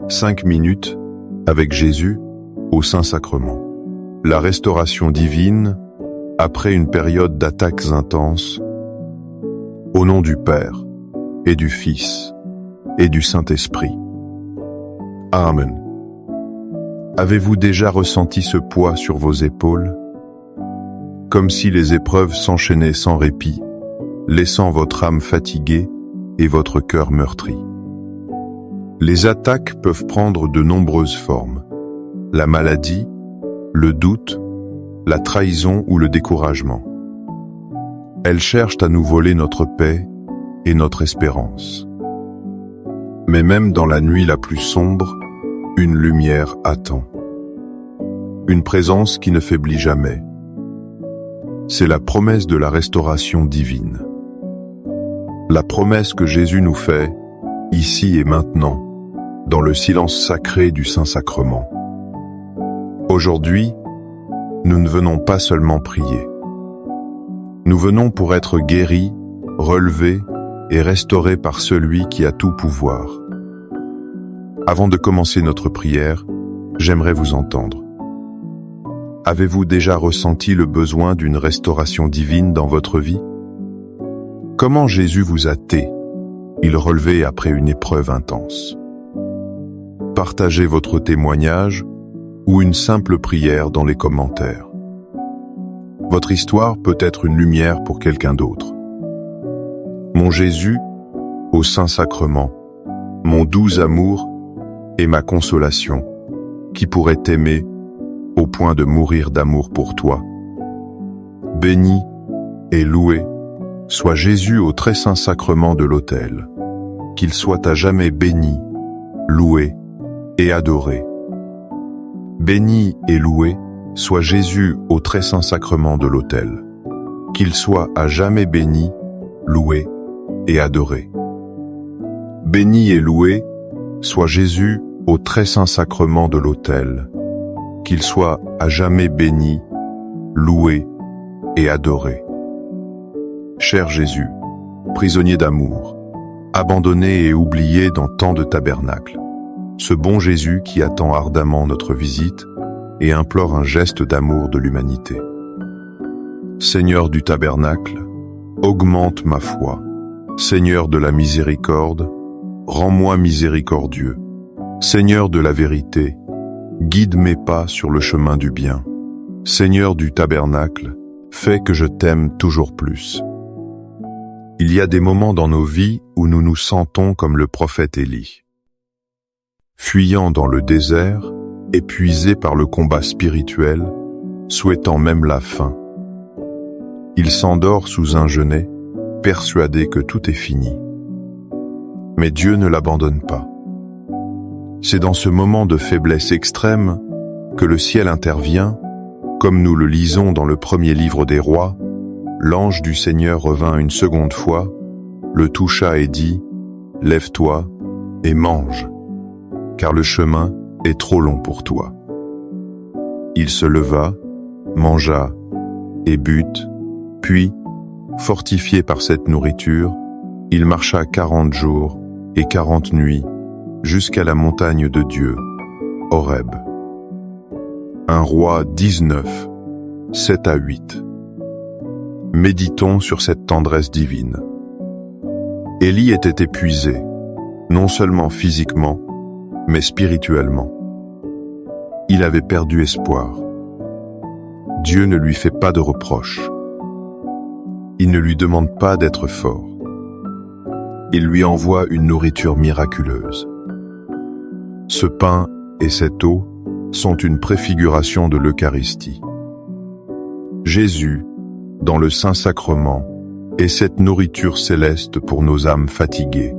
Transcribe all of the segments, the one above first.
5 minutes avec Jésus au Saint-Sacrement. La restauration divine après une période d'attaques intenses. Au nom du Père et du Fils et du Saint-Esprit. Amen. Avez-vous déjà ressenti ce poids sur vos épaules? Comme si les épreuves s'enchaînaient sans répit, laissant votre âme fatiguée et votre cœur meurtri. Les attaques peuvent prendre de nombreuses formes. La maladie, le doute, la trahison ou le découragement. Elles cherchent à nous voler notre paix et notre espérance. Mais même dans la nuit la plus sombre, une lumière attend. Une présence qui ne faiblit jamais. C'est la promesse de la restauration divine. La promesse que Jésus nous fait, ici et maintenant, dans le silence sacré du Saint-Sacrement. Aujourd'hui, nous ne venons pas seulement prier. Nous venons pour être guéris, relevés et restaurés par celui qui a tout pouvoir. Avant de commencer notre prière, j'aimerais vous entendre. Avez-vous déjà ressenti le besoin d'une restauration divine dans votre vie? Comment Jésus vous a-t-il relevé après une épreuve intense? Partagez votre témoignage ou une simple prière dans les commentaires. Votre histoire peut être une lumière pour quelqu'un d'autre. Mon Jésus, au Saint-Sacrement, mon doux amour et ma consolation, qui pourrait t'aimer au point de mourir d'amour pour toi. Béni et loué soit Jésus au très saint sacrement de l'autel, qu'il soit à jamais béni, loué et adoré. Béni et loué soit Jésus au très saint sacrement de l'autel, qu'il soit à jamais béni, loué et adoré. Béni et loué soit Jésus au très saint sacrement de l'autel, qu'il soit à jamais béni, loué et adoré. Cher Jésus, prisonnier d'amour, abandonné et oublié dans tant de tabernacles, ce bon Jésus qui attend ardemment notre visite et implore un geste d'amour de l'humanité. Seigneur du tabernacle, augmente ma foi. Seigneur de la miséricorde, rends-moi miséricordieux. Seigneur de la vérité, guide mes pas sur le chemin du bien. Seigneur du tabernacle, fais que je t'aime toujours plus. Il y a des moments dans nos vies où nous nous sentons comme le prophète Élie. Fuyant dans le désert, épuisé par le combat spirituel, souhaitant même la fin. Il s'endort sous un genêt, persuadé que tout est fini. Mais Dieu ne l'abandonne pas. C'est dans ce moment de faiblesse extrême que le ciel intervient, comme nous le lisons dans le premier livre des rois. L'ange du Seigneur revint une seconde fois, le toucha et dit « Lève-toi et mange, car le chemin est trop long pour toi. » Il se leva, mangea et but, puis, fortifié par cette nourriture, il marcha 40 jours et 40 nuits jusqu'à la montagne de Dieu, Horeb. 1 Roi 19, 7 à 8. Méditons sur cette tendresse divine. Élie était épuisé, non seulement physiquement, mais spirituellement. Il avait perdu espoir. Dieu ne lui fait pas de reproches. Il ne lui demande pas d'être fort. Il lui envoie une nourriture miraculeuse. Ce pain et cette eau sont une préfiguration de l'Eucharistie. Jésus, dans le Saint-Sacrement, est cette nourriture céleste pour nos âmes fatiguées.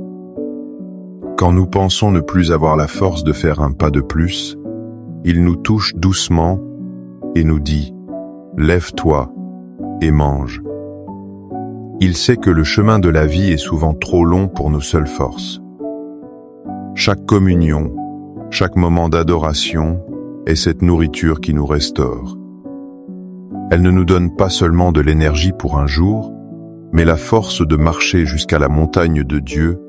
Quand nous pensons ne plus avoir la force de faire un pas de plus, il nous touche doucement et nous dit « Lève-toi et mange ». Il sait que le chemin de la vie est souvent trop long pour nos seules forces. Chaque communion, chaque moment d'adoration est cette nourriture qui nous restaure. Elle ne nous donne pas seulement de l'énergie pour un jour, mais la force de marcher jusqu'à la montagne de Dieu,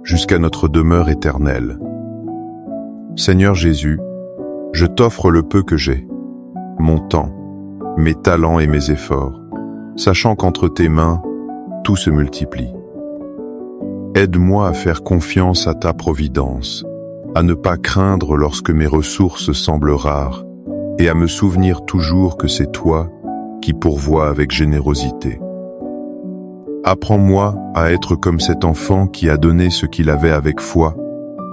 jusqu'à notre demeure éternelle. Seigneur Jésus, je t'offre le peu que j'ai, mon temps, mes talents et mes efforts, sachant qu'entre tes mains, tout se multiplie. Aide-moi à faire confiance à ta providence, à ne pas craindre lorsque mes ressources semblent rares, et à me souvenir toujours que c'est toi qui pourvois avec générosité. Apprends-moi à être comme cet enfant qui a donné ce qu'il avait avec foi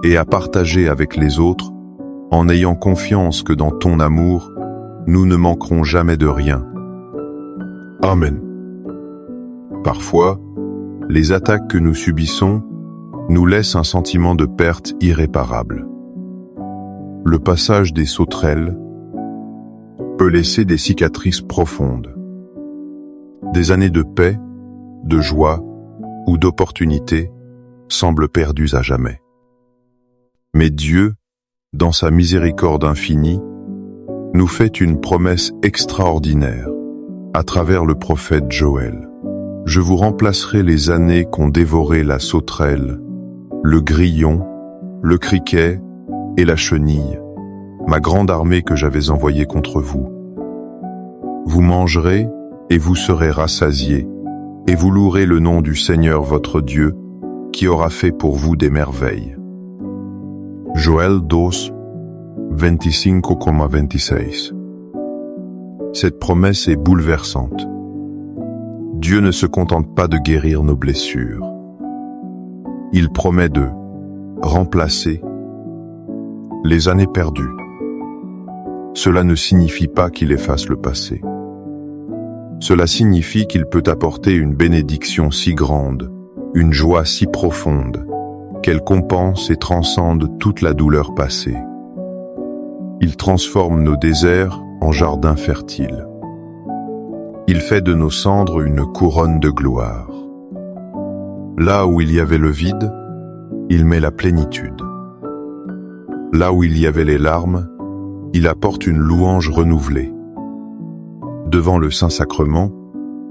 et à partager avec les autres en ayant confiance que dans ton amour, nous ne manquerons jamais de rien. Amen. Parfois, les attaques que nous subissons nous laissent un sentiment de perte irréparable. Le passage des sauterelles peut laisser des cicatrices profondes. Des années de paix, de joie ou d'opportunités semblent perdues à jamais. Mais Dieu, dans sa miséricorde infinie, nous fait une promesse extraordinaire à travers le prophète Joël. Je vous remplacerai les années qu'ont dévoré la sauterelle, le grillon, le criquet et la chenille, ma grande armée que j'avais envoyée contre vous. Vous mangerez et vous serez rassasiés, et vous louerez le nom du Seigneur votre Dieu, qui aura fait pour vous des merveilles. Joël 2, 25,26. Cette promesse est bouleversante. Dieu ne se contente pas de guérir nos blessures. Il promet de remplacer les années perdues. Cela ne signifie pas qu'il efface le passé. Cela signifie qu'il peut apporter une bénédiction si grande, une joie si profonde, qu'elle compense et transcende toute la douleur passée. Il transforme nos déserts en jardins fertiles. Il fait de nos cendres une couronne de gloire. Là où il y avait le vide, il met la plénitude. Là où il y avait les larmes, il apporte une louange renouvelée. Devant le Saint-Sacrement,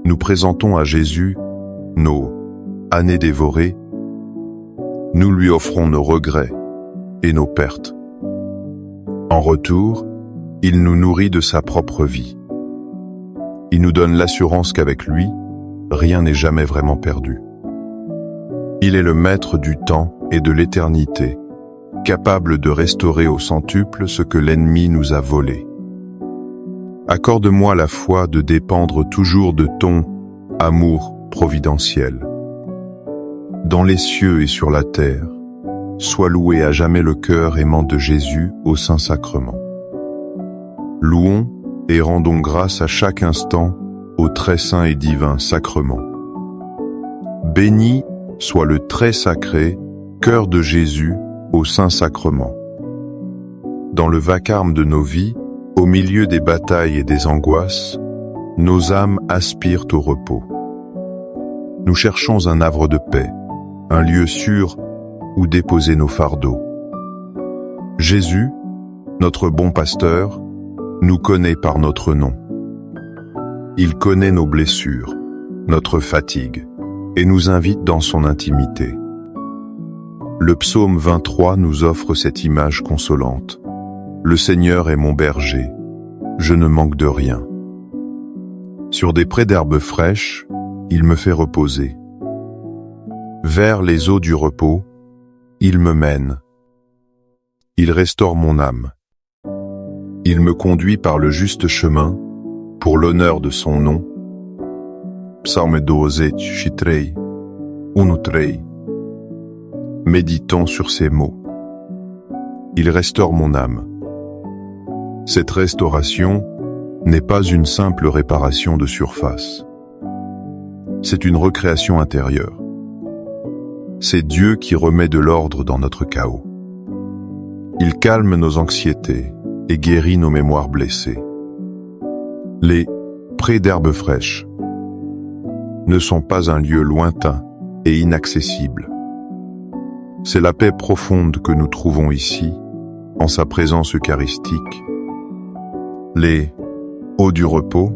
nous présentons à Jésus nos années dévorées. Nous lui offrons nos regrets et nos pertes. En retour, il nous nourrit de sa propre vie. Il nous donne l'assurance qu'avec lui, rien n'est jamais vraiment perdu. Il est le maître du temps et de l'éternité, capable de restaurer au centuple ce que l'ennemi nous a volé. Accorde-moi la foi de dépendre toujours de ton amour providentiel. Dans les cieux et sur la terre, sois loué à jamais le cœur aimant de Jésus au Saint-Sacrement. Louons et rendons grâce à chaque instant au très saint et divin sacrement. Béni soit le très sacré cœur de Jésus au Saint-Sacrement. Dans le vacarme de nos vies, au milieu des batailles et des angoisses, nos âmes aspirent au repos. Nous cherchons un havre de paix, un lieu sûr où déposer nos fardeaux. Jésus, notre bon pasteur, nous connaît par notre nom. Il connaît nos blessures, notre fatigue, et nous invite dans son intimité. Le psaume 23 nous offre cette image consolante. Le Seigneur est mon berger, je ne manque de rien. Sur des prés d'herbes fraîches, il me fait reposer. Vers les eaux du repos, il me mène. Il restaure mon âme. Il me conduit par le juste chemin, pour l'honneur de son nom. Psaume 23, 1-3. Méditons sur ces mots. Il restaure mon âme. Cette restauration n'est pas une simple réparation de surface. C'est une recréation intérieure. C'est Dieu qui remet de l'ordre dans notre chaos. Il calme nos anxiétés et guérit nos mémoires blessées. Les prés d'herbes fraîches ne sont pas un lieu lointain et inaccessible. C'est la paix profonde que nous trouvons ici, en sa présence eucharistique. Les eaux du repos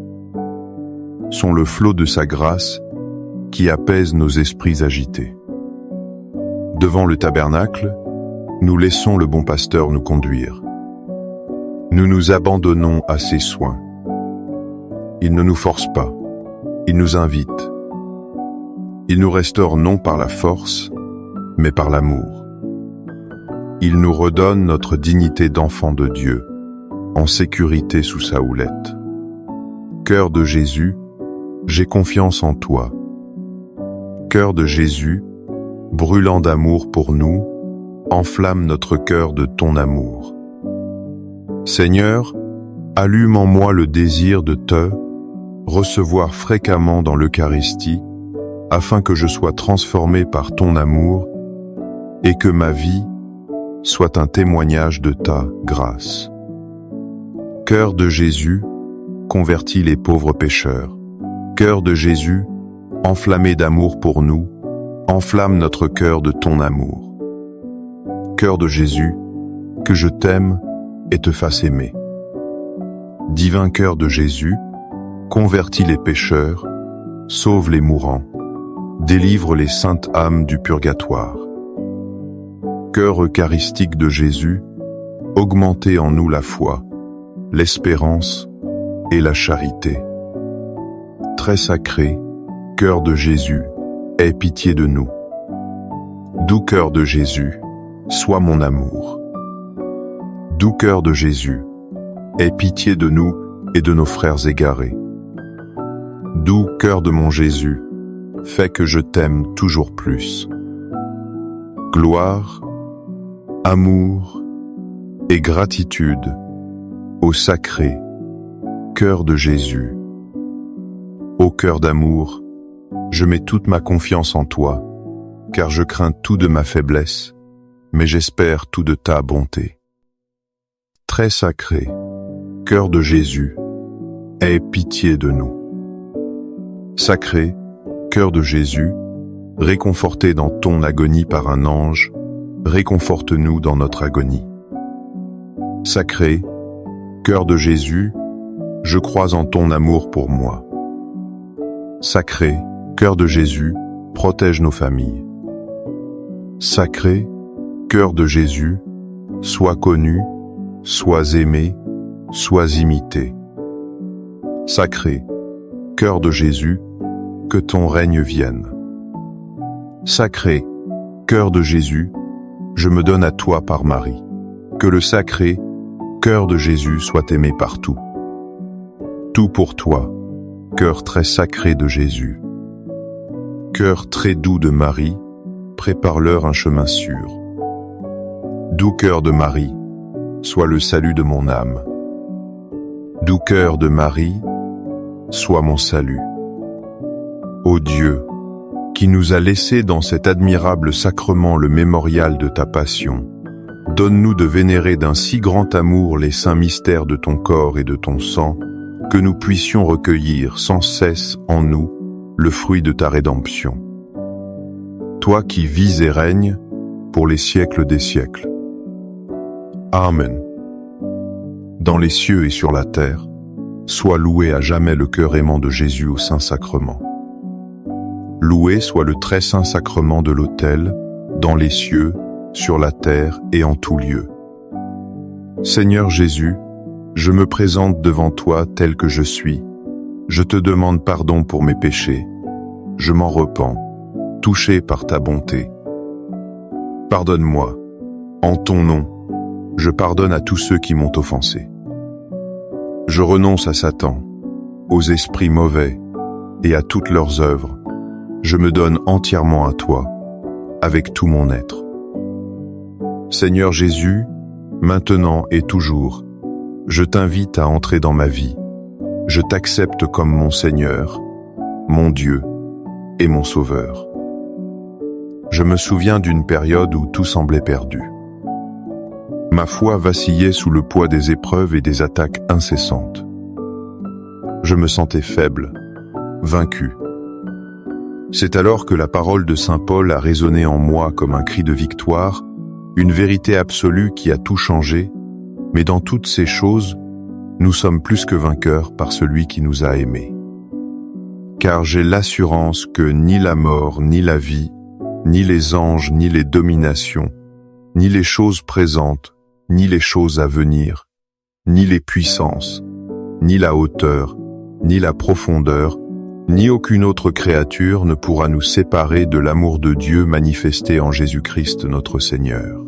sont le flot de sa grâce qui apaise nos esprits agités. Devant le tabernacle, nous laissons le bon pasteur nous conduire. Nous nous abandonnons à ses soins. Il ne nous force pas, il nous invite. Il nous restaure non par la force, mais par l'amour. Il nous redonne notre dignité d'enfant de Dieu, en sécurité sous sa houlette. Cœur de Jésus, j'ai confiance en toi. Cœur de Jésus, brûlant d'amour pour nous, enflamme notre cœur de ton amour. Seigneur, allume en moi le désir de te recevoir fréquemment dans l'Eucharistie, afin que je sois transformé par ton amour et que ma vie soit un témoignage de ta grâce. Cœur de Jésus, convertis les pauvres pécheurs. Cœur de Jésus, enflammé d'amour pour nous, enflamme notre cœur de ton amour. Cœur de Jésus, que je t'aime et te fasse aimer. Divin cœur de Jésus, convertis les pécheurs, sauve les mourants, délivre les saintes âmes du purgatoire. Cœur eucharistique de Jésus, augmentez en nous la foi, l'espérance et la charité. Très sacré, cœur de Jésus, aie pitié de nous. Doux cœur de Jésus, sois mon amour. Doux cœur de Jésus, aie pitié de nous et de nos frères égarés. Doux cœur de mon Jésus, fais que je t'aime toujours plus. Gloire, amour et gratitude au sacré cœur de Jésus. Ô cœur d'amour, je mets toute ma confiance en toi, car je crains tout de ma faiblesse, mais j'espère tout de ta bonté. Très sacré, cœur de Jésus, aie pitié de nous. Sacré, cœur de Jésus, réconforté dans ton agonie par un ange, réconforte-nous dans notre agonie. Sacré, cœur de Jésus, je crois en ton amour pour moi. Sacré, cœur de Jésus, protège nos familles. Sacré, cœur de Jésus, sois connu, sois aimé, sois imité. Sacré, cœur de Jésus, que ton règne vienne. Sacré, cœur de Jésus, je me donne à toi par Marie. Que le sacré cœur de Jésus soit aimé partout. Tout pour toi, cœur très sacré de Jésus. Cœur très doux de Marie, prépare-leur un chemin sûr. Doux cœur de Marie, sois le salut de mon âme. Doux cœur de Marie, sois mon salut. Ô Dieu, qui nous a laissé dans cet admirable sacrement le mémorial de ta passion, donne-nous de vénérer d'un si grand amour les saints mystères de ton corps et de ton sang, que nous puissions recueillir sans cesse en nous le fruit de ta rédemption. Toi qui vis et règnes pour les siècles des siècles. Amen. Dans les cieux et sur la terre, soit loué à jamais le cœur aimant de Jésus au Saint-Sacrement. Loué soit le très saint sacrement de l'autel, dans les cieux, sur la terre et en tout lieu. Seigneur Jésus, je me présente devant toi tel que je suis. Je te demande pardon pour mes péchés. Je m'en repens, touché par ta bonté. Pardonne-moi. En ton nom, je pardonne à tous ceux qui m'ont offensé. Je renonce à Satan, aux esprits mauvais et à toutes leurs œuvres. Je me donne entièrement à toi, avec tout mon être. Seigneur Jésus, maintenant et toujours, je t'invite à entrer dans ma vie. Je t'accepte comme mon Seigneur, mon Dieu et mon Sauveur. Je me souviens d'une période où tout semblait perdu. Ma foi vacillait sous le poids des épreuves et des attaques incessantes. Je me sentais faible, vaincu. C'est alors que la parole de Saint Paul a résonné en moi comme un cri de victoire, une vérité absolue qui a tout changé, mais dans toutes ces choses, nous sommes plus que vainqueurs par celui qui nous a aimés. Car j'ai l'assurance que ni la mort, ni la vie, ni les anges, ni les dominations, ni les choses présentes, ni les choses à venir, ni les puissances, ni la hauteur, ni la profondeur, ni aucune autre créature ne pourra nous séparer de l'amour de Dieu manifesté en Jésus-Christ notre Seigneur.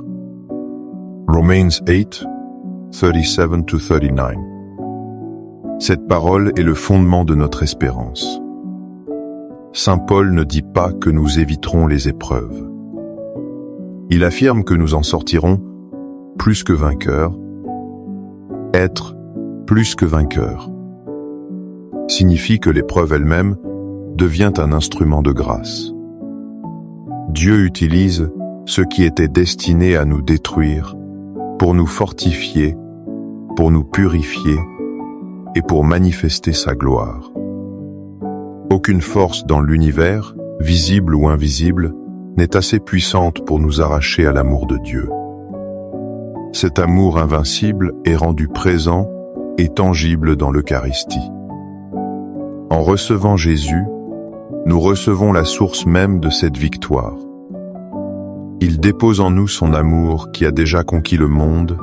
Romans 8, 37-39. Cette parole est le fondement de notre espérance. Saint Paul ne dit pas que nous éviterons les épreuves. Il affirme que nous en sortirons plus que vainqueurs. Être plus que vainqueur signifie que l'épreuve elle-même devient un instrument de grâce. Dieu utilise ce qui était destiné à nous détruire pour nous fortifier, pour nous purifier et pour manifester sa gloire. Aucune force dans l'univers, visible ou invisible, n'est assez puissante pour nous arracher à l'amour de Dieu. Cet amour invincible est rendu présent et tangible dans l'Eucharistie. En recevant Jésus, nous recevons la source même de cette victoire. Il dépose en nous son amour qui a déjà conquis le monde,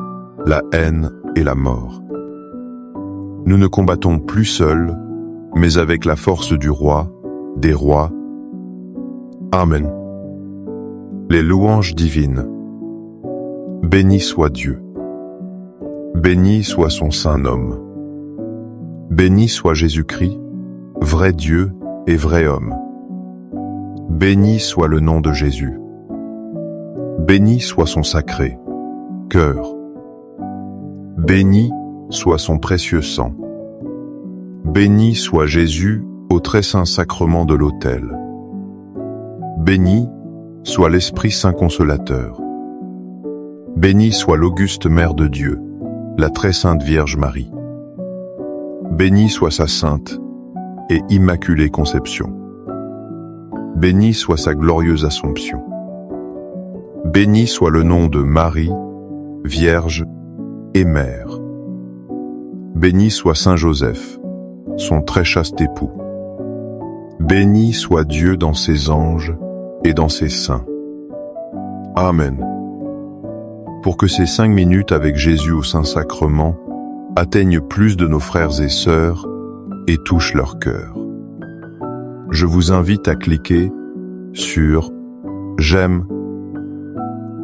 la haine et la mort. Nous ne combattons plus seuls, mais avec la force du Roi, des rois. Amen. Les louanges divines. Béni soit Dieu. Béni soit son saint nom. Béni soit Jésus-Christ, vrai Dieu et vrai homme. Béni soit le nom de Jésus. Béni soit son sacré cœur. Béni soit son précieux sang. Béni soit Jésus au très saint sacrement de l'autel. Béni soit l'Esprit Saint Consolateur. Béni soit l'auguste Mère de Dieu, la très sainte Vierge Marie. Béni soit sa sainte et immaculée conception. Béni soit sa glorieuse Assomption. Béni soit le nom de Marie, Vierge et Mère. Béni soit Saint Joseph, son très chaste époux. Béni soit Dieu dans ses anges et dans ses saints. Amen. Pour que ces 5 minutes avec Jésus au Saint-Sacrement atteignent plus de nos frères et sœurs et touchent leur cœur. Je vous invite à cliquer sur « J'aime »,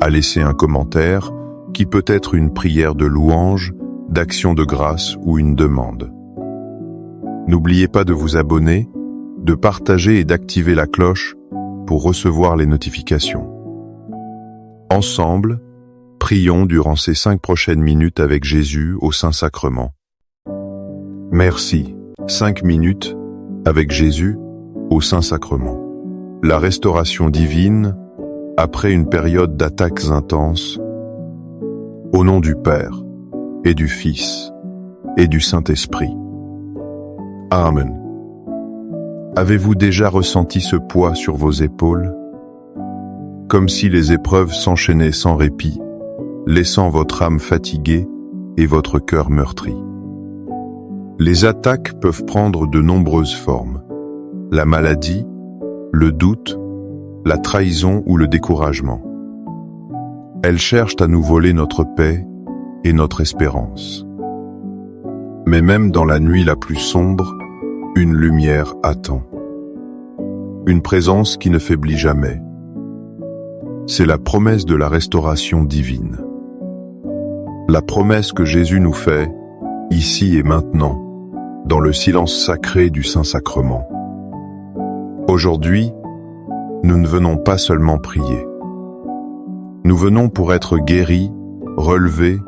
à laisser un commentaire qui peut être une prière de louange, d'action de grâce ou une demande. N'oubliez pas de vous abonner, de partager et d'activer la cloche pour recevoir les notifications. Ensemble, prions durant ces 5 prochaines minutes avec Jésus au Saint-Sacrement. Merci. 5 minutes avec Jésus au Saint-Sacrement. La restauration divine après une période d'attaques intenses. Au nom du Père et du Fils et du Saint-Esprit. Amen. Avez-vous déjà ressenti ce poids sur vos épaules? Comme si les épreuves s'enchaînaient sans répit, laissant votre âme fatiguée et votre cœur meurtri. Les attaques peuvent prendre de nombreuses formes. La maladie, le doute, la trahison ou le découragement. Elles cherchent à nous voler notre paix et notre espérance. Mais même dans la nuit la plus sombre, une lumière attend. Une présence qui ne faiblit jamais. C'est la promesse de la restauration divine. La promesse que Jésus nous fait, ici et maintenant, dans le silence sacré du Saint-Sacrement. Aujourd'hui, nous ne venons pas seulement prier. Nous venons pour être guéris, relevés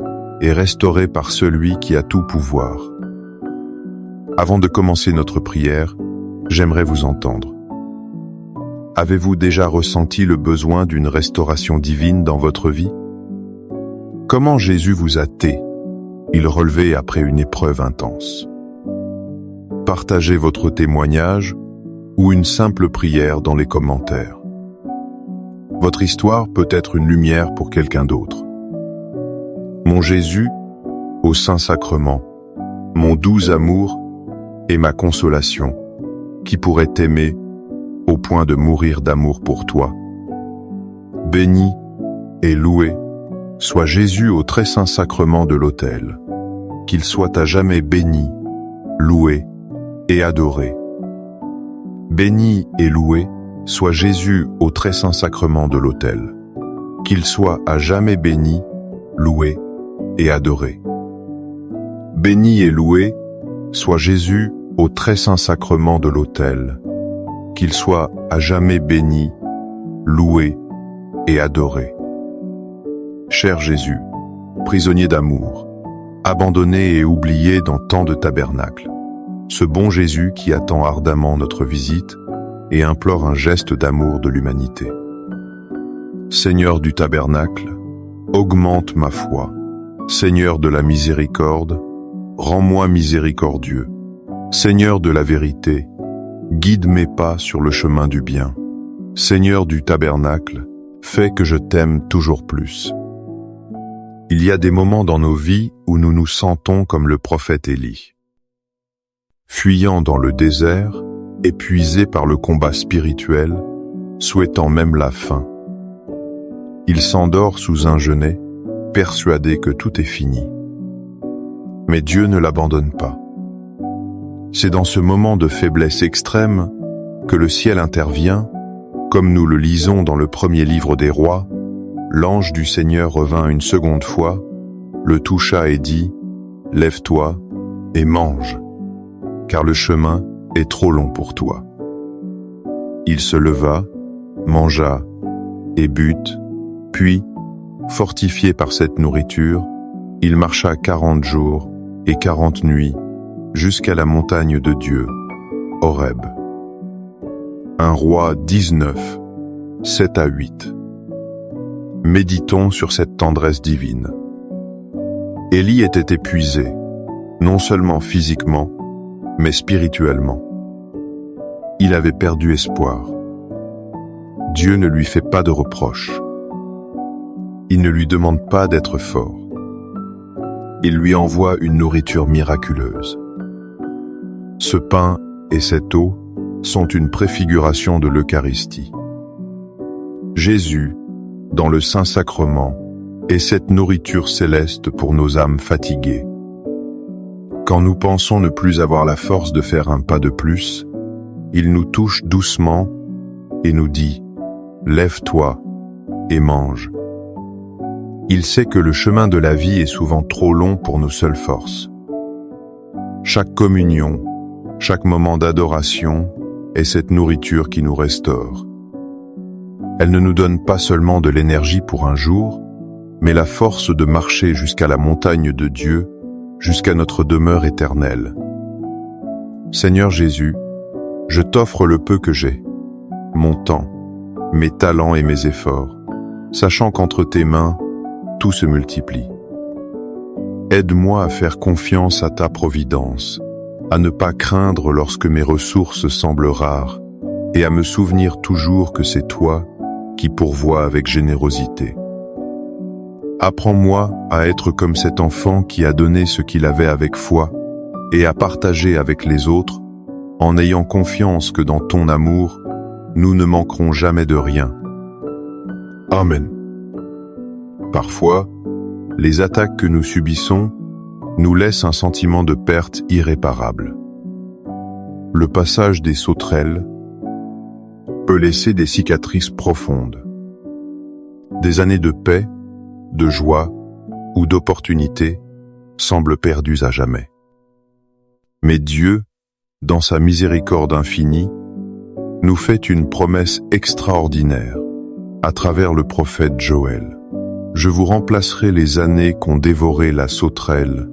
et restaurés par celui qui a tout pouvoir. Avant de commencer notre prière, j'aimerais vous entendre. Avez-vous déjà ressenti le besoin d'une restauration divine dans votre vie? Comment Jésus vous a-t-il relevé après une épreuve intense? Partagez votre témoignage ou une simple prière dans les commentaires. Votre histoire peut être une lumière pour quelqu'un d'autre. Mon Jésus, au Saint-Sacrement, mon doux amour et ma consolation, qui pourrait t'aimer au point de mourir d'amour pour toi. Béni et loué soit Jésus au très saint sacrement de l'autel. Qu'il soit à jamais béni, loué et adoré. Béni et loué soit Jésus au très saint sacrement de l'autel. Qu'il soit à jamais béni, loué et adoré. Béni et loué soit Jésus au très saint sacrement de l'autel. Qu'il soit à jamais béni, loué et adoré. Cher Jésus, prisonnier d'amour, abandonné et oublié dans tant de tabernacles, ce bon Jésus qui attend ardemment notre visite et implore un geste d'amour de l'humanité. Seigneur du tabernacle, augmente ma foi. Seigneur de la miséricorde, rends-moi miséricordieux. Seigneur de la vérité, guide mes pas sur le chemin du bien. Seigneur du tabernacle, fais que je t'aime toujours plus. Il y a des moments dans nos vies où nous nous sentons comme le prophète Élie. Fuyant dans le désert, épuisé par le combat spirituel, souhaitant même la fin. Il s'endort sous un genêt, persuadé que tout est fini. Mais Dieu ne l'abandonne pas. C'est dans ce moment de faiblesse extrême que le ciel intervient, comme nous le lisons dans le premier livre des rois. L'ange du Seigneur revint une seconde fois, le toucha et dit « Lève-toi et mange, car le chemin est trop long pour toi. » Il se leva, mangea et but, puis, fortifié par cette nourriture, il marcha 40 jours et 40 nuits jusqu'à la montagne de Dieu, Horeb. 1 Roi 19, 7 à 8. Méditons sur cette tendresse divine. Élie était épuisé, non seulement physiquement, mais spirituellement. Il avait perdu espoir. Dieu ne lui fait pas de reproches. Il ne lui demande pas d'être fort. Il lui envoie une nourriture miraculeuse. Ce pain et cette eau sont une préfiguration de l'Eucharistie. Jésus, dans le Saint-Sacrement, est cette nourriture céleste pour nos âmes fatiguées. Quand nous pensons ne plus avoir la force de faire un pas de plus, il nous touche doucement et nous dit « Lève-toi et mange ». Il sait que le chemin de la vie est souvent trop long pour nos seules forces. Chaque communion, chaque moment d'adoration est cette nourriture qui nous restaure. Elle ne nous donne pas seulement de l'énergie pour un jour, mais la force de marcher jusqu'à la montagne de Dieu, jusqu'à notre demeure éternelle. Seigneur Jésus, je t'offre le peu que j'ai, mon temps, mes talents et mes efforts, sachant qu'entre tes mains, tout se multiplie. Aide-moi à faire confiance à ta providence, à ne pas craindre lorsque mes ressources semblent rares, et à me souvenir toujours que c'est toi qui pourvois avec générosité. Apprends-moi à être comme cet enfant qui a donné ce qu'il avait avec foi et à partager avec les autres en ayant confiance que dans ton amour, nous ne manquerons jamais de rien. Amen. Parfois, les attaques que nous subissons nous laissent un sentiment de perte irréparable. Le passage des sauterelles peut laisser des cicatrices profondes. Des années de paix, de joie ou d'opportunité semblent perdues à jamais. Mais Dieu, dans sa miséricorde infinie, nous fait une promesse extraordinaire à travers le prophète Joël. Je vous remplacerai les années qu'ont dévoré la sauterelle,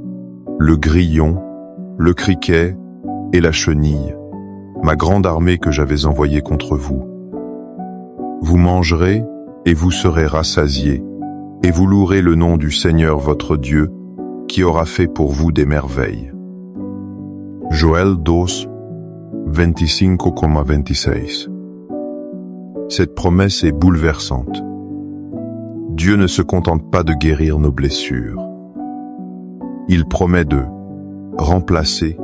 le grillon, le criquet et la chenille, ma grande armée que j'avais envoyée contre vous. Vous mangerez et vous serez rassasiés, et vous louerez le nom du Seigneur votre Dieu, qui aura fait pour vous des merveilles. Joël 2, 25,26. Cette promesse est bouleversante. Dieu ne se contente pas de guérir nos blessures. Il promet de remplacer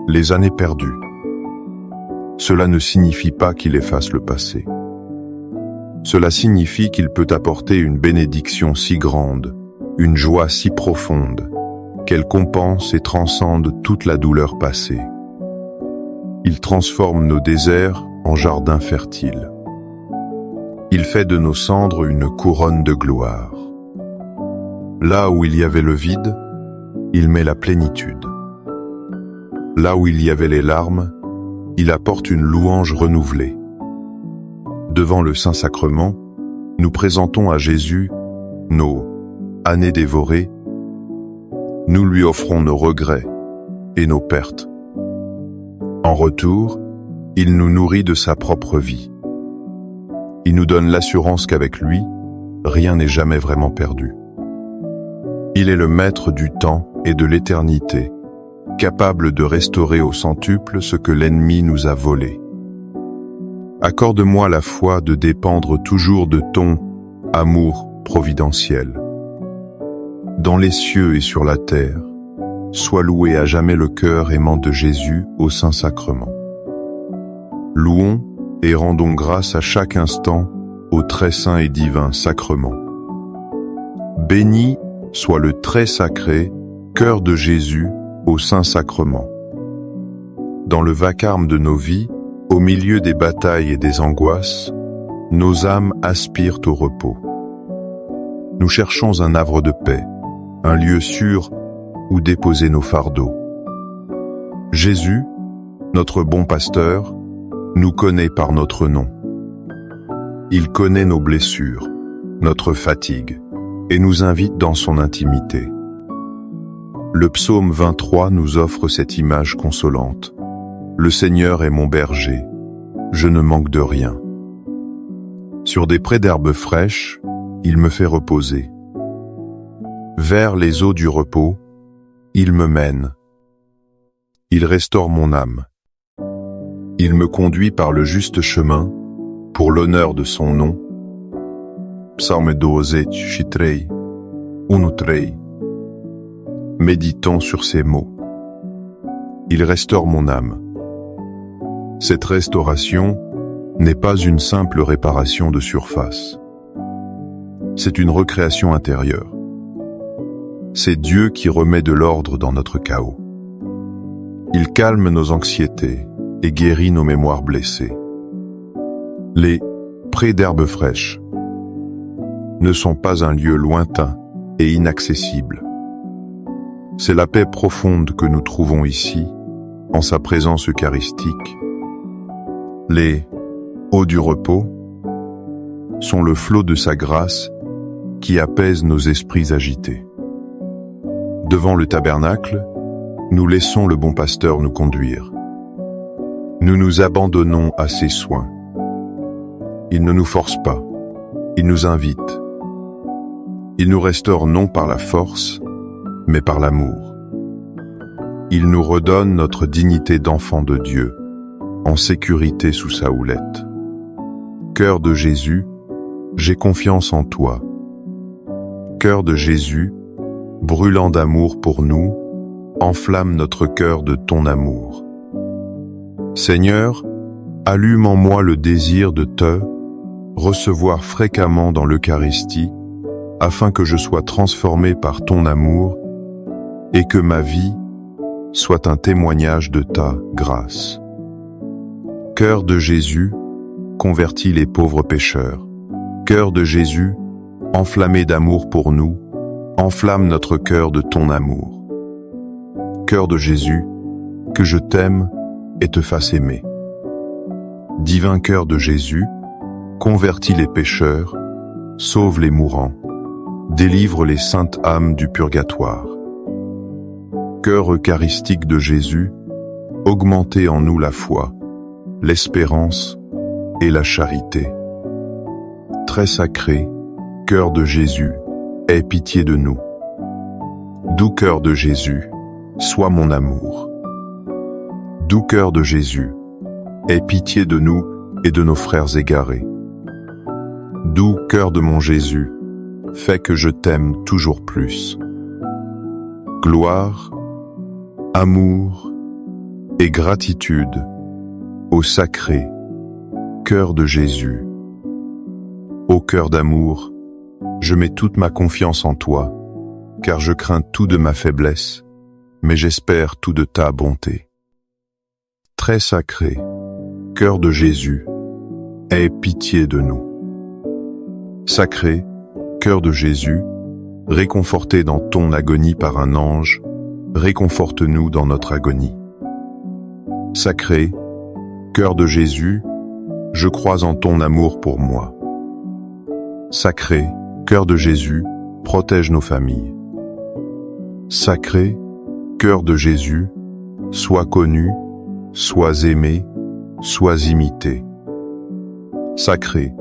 les années perdues. Cela ne signifie pas qu'il efface le passé. Cela signifie qu'il peut apporter une bénédiction si grande, une joie si profonde, qu'elle compense et transcende toute la douleur passée. Il transforme nos déserts en jardins fertiles. Il fait de nos cendres une couronne de gloire. Là où il y avait le vide, il met la plénitude. Là où il y avait les larmes, il apporte une louange renouvelée. Devant le Saint-Sacrement, nous présentons à Jésus nos années dévorées. Nous lui offrons nos regrets et nos pertes. En retour, il nous nourrit de sa propre vie. Il nous donne l'assurance qu'avec lui, rien n'est jamais vraiment perdu. Il est le maître du temps et de l'éternité, capable de restaurer au centuple ce que l'ennemi nous a volé. Accorde-moi la foi de dépendre toujours de ton amour providentiel. Dans les cieux et sur la terre, sois loué à jamais le cœur aimant de Jésus au Saint-Sacrement. Louons et rendons grâce à chaque instant au très saint et divin sacrement. Béni soit le très sacré cœur de Jésus au Saint-Sacrement. Dans le vacarme de nos vies, au milieu des batailles et des angoisses, nos âmes aspirent au repos. Nous cherchons un havre de paix, un lieu sûr où déposer nos fardeaux. Jésus, notre bon pasteur, nous connaît par notre nom. Il connaît nos blessures, notre fatigue, et nous invite dans son intimité. Le psaume 23 nous offre cette image consolante. Le Seigneur est mon berger, je ne manque de rien. Sur des prés d'herbes fraîches, il me fait reposer. Vers les eaux du repos, il me mène. Il restaure mon âme. Il me conduit par le juste chemin, pour l'honneur de son nom. Psaume 23, 1-3. Méditons sur ces mots. Il restaure mon âme. Cette restauration n'est pas une simple réparation de surface. C'est une recréation intérieure. C'est Dieu qui remet de l'ordre dans notre chaos. Il calme nos anxiétés et guérit nos mémoires blessées. Les prés d'herbes fraîches ne sont pas un lieu lointain et inaccessible. C'est la paix profonde que nous trouvons ici, en sa présence eucharistique. Les eaux du repos sont le flot de sa grâce qui apaise nos esprits agités. Devant le tabernacle, nous laissons le bon pasteur nous conduire. Nous nous abandonnons à ses soins. Il ne nous force pas, il nous invite. Il nous restaure non par la force, mais par l'amour. Il nous redonne notre dignité d'enfant de Dieu, en sécurité sous sa houlette. Cœur de Jésus, j'ai confiance en toi. Cœur de Jésus, brûlant d'amour pour nous, enflamme notre cœur de ton amour. Seigneur, allume en moi le désir de te recevoir fréquemment dans l'Eucharistie, afin que je sois transformé par ton amour et que ma vie soit un témoignage de ta grâce. Cœur de Jésus, convertis les pauvres pécheurs. Cœur de Jésus, enflammé d'amour pour nous, enflamme notre cœur de ton amour. Cœur de Jésus, que je t'aime et te fasse aimer. Divin cœur de Jésus, convertis les pécheurs, sauve les mourants, délivre les saintes âmes du purgatoire. Cœur eucharistique de Jésus, augmentez en nous la foi, l'espérance et la charité. Très sacré, cœur de Jésus, aie pitié de nous. Doux cœur de Jésus, sois mon amour. Doux cœur de Jésus, aie pitié de nous et de nos frères égarés. Doux cœur de mon Jésus, fais que je t'aime toujours plus. Gloire, amour et gratitude au sacré cœur de Jésus. Ô cœur d'amour, je mets toute ma confiance en toi, car je crains tout de ma faiblesse, mais j'espère tout de ta bonté. Très sacré, cœur de Jésus, aie pitié de nous. Sacré, cœur de Jésus, réconforté dans ton agonie par un ange, réconforte-nous dans notre agonie. Sacré, cœur de Jésus, je crois en ton amour pour moi. Sacré, cœur de Jésus, protège nos familles. Sacré, cœur de Jésus, sois connu, sois aimé, sois imité. Sacré,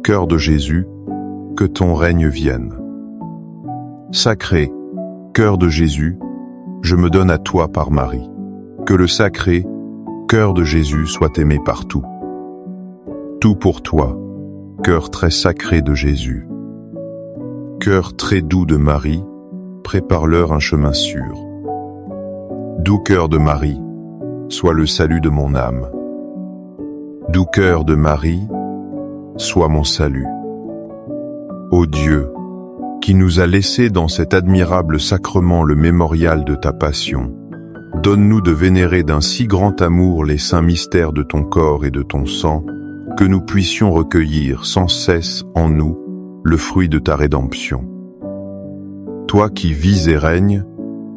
cœur de Jésus, que ton règne vienne. Sacré, cœur de Jésus, je me donne à toi par Marie. Que le sacré, cœur de Jésus soit aimé partout. Tout pour toi, cœur très sacré de Jésus. Cœur très doux de Marie, prépare-leur un chemin sûr. Doux cœur de Marie, sois le salut de mon âme. Doux cœur de Marie, sois mon salut. Ô Dieu, qui nous a laissé dans cet admirable sacrement le mémorial de ta passion, donne-nous de vénérer d'un si grand amour les saints mystères de ton corps et de ton sang, que nous puissions recueillir sans cesse en nous le fruit de ta rédemption. Toi qui vis et règnes